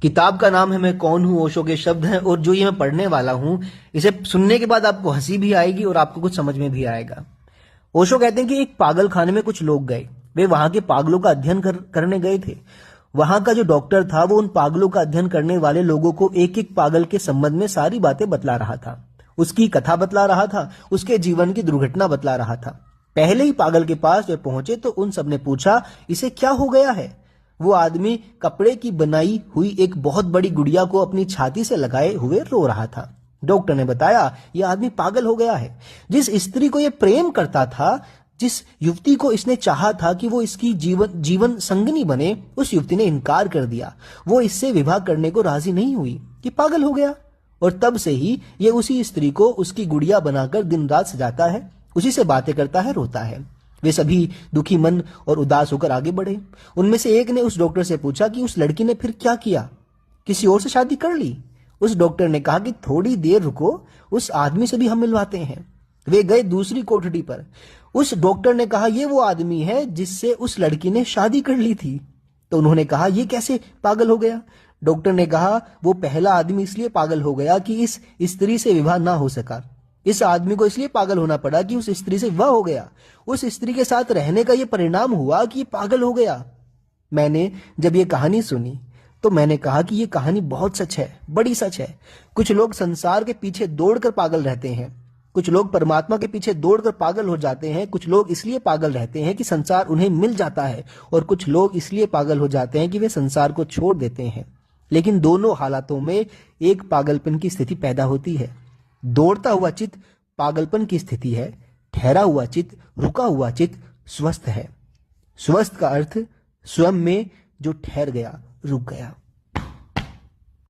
किताब का नाम है मैं कौन हूं, ओशो के शब्द हैं, और जो ये मैं पढ़ने वाला हूं इसे सुनने के बाद आपको हंसी भी आएगी और आपको कुछ समझ में भी आएगा। ओशो कहते हैं कि एक पागल खाने में कुछ लोग गए। वे वहां के पागलों का अध्ययन करने गए थे। वहां का जो डॉक्टर था वो उन पागलों का अध्ययन करने वाले लोगों को एक एक पागल के संबंध में सारी बातें बतला रहा था। उसकी कथा बतला रहा था, उसके जीवन की दुर्घटना बतला रहा था। पहले ही पागल के पास वे पहुंचे तो उन सबने पूछा, इसे क्या हो गया है? वो आदमी कपड़े की बनाई हुई एक बहुत बड़ी गुड़िया को अपनी छाती से लगाए हुए रो रहा था। डॉक्टर ने बताया, यह आदमी पागल हो गया है। जिस स्त्री को यह प्रेम करता था, जिस युवती को इसने चाहा था कि वो इसकी जीवन संगनी बने, उस युवती ने इनकार कर दिया। वो इससे विवाह करने को राजी नहीं हुई। कि पागल हो गया। और तब से ही ये उसी स्त्री को उसकी गुड़िया बनाकर दिन रात सजाता है, उसी से बातें करता है, रोता है। वे सभी दुखी मन और उदास होकर आगे बढ़े। उनमें से एक ने उस डॉक्टर से पूछा कि उस लड़की ने फिर क्या किया? किसी और से शादी कर ली? उस डॉक्टर ने कहा कि थोड़ी देर रुको, उस आदमी से भी हम मिलवाते हैं। वे गए दूसरी कोठरी पर। उस डॉक्टर ने कहा, यह वो आदमी है जिससे उस लड़की ने शादी कर ली थी। तो उन्होंने कहा, यह कैसे पागल हो गया? डॉक्टर ने कहा, वो पहला आदमी इसलिए पागल हो गया कि इस स्त्री से विवाह ना हो सका। इस आदमी को इसलिए पागल होना पड़ा कि उस स्त्री से विवाह हो गया। उस स्त्री के साथ रहने का यह परिणाम हुआ कि ये पागल हो गया। मैंने जब ये कहानी सुनी तो मैंने कहा कि ये कहानी बहुत सच है, बड़ी सच है। कुछ लोग संसार के पीछे दौड़कर पागल रहते हैं, कुछ लोग परमात्मा के पीछे दौड़कर पागल हो जाते हैं। कुछ लोग इसलिए पागल रहते हैं कि संसार उन्हें मिल जाता है, और कुछ लोग इसलिए पागल हो जाते हैं कि वे संसार को छोड़ देते हैं। लेकिन दोनों हालातों में एक पागलपन की स्थिति पैदा होती है। दौड़ता हुआ चित्त पागलपन की स्थिति है, ठहरा हुआ चित्त, रुका हुआ चित्त स्वस्थ है। स्वस्थ का अर्थ स्वयं में जो ठहर गया, रुक गया।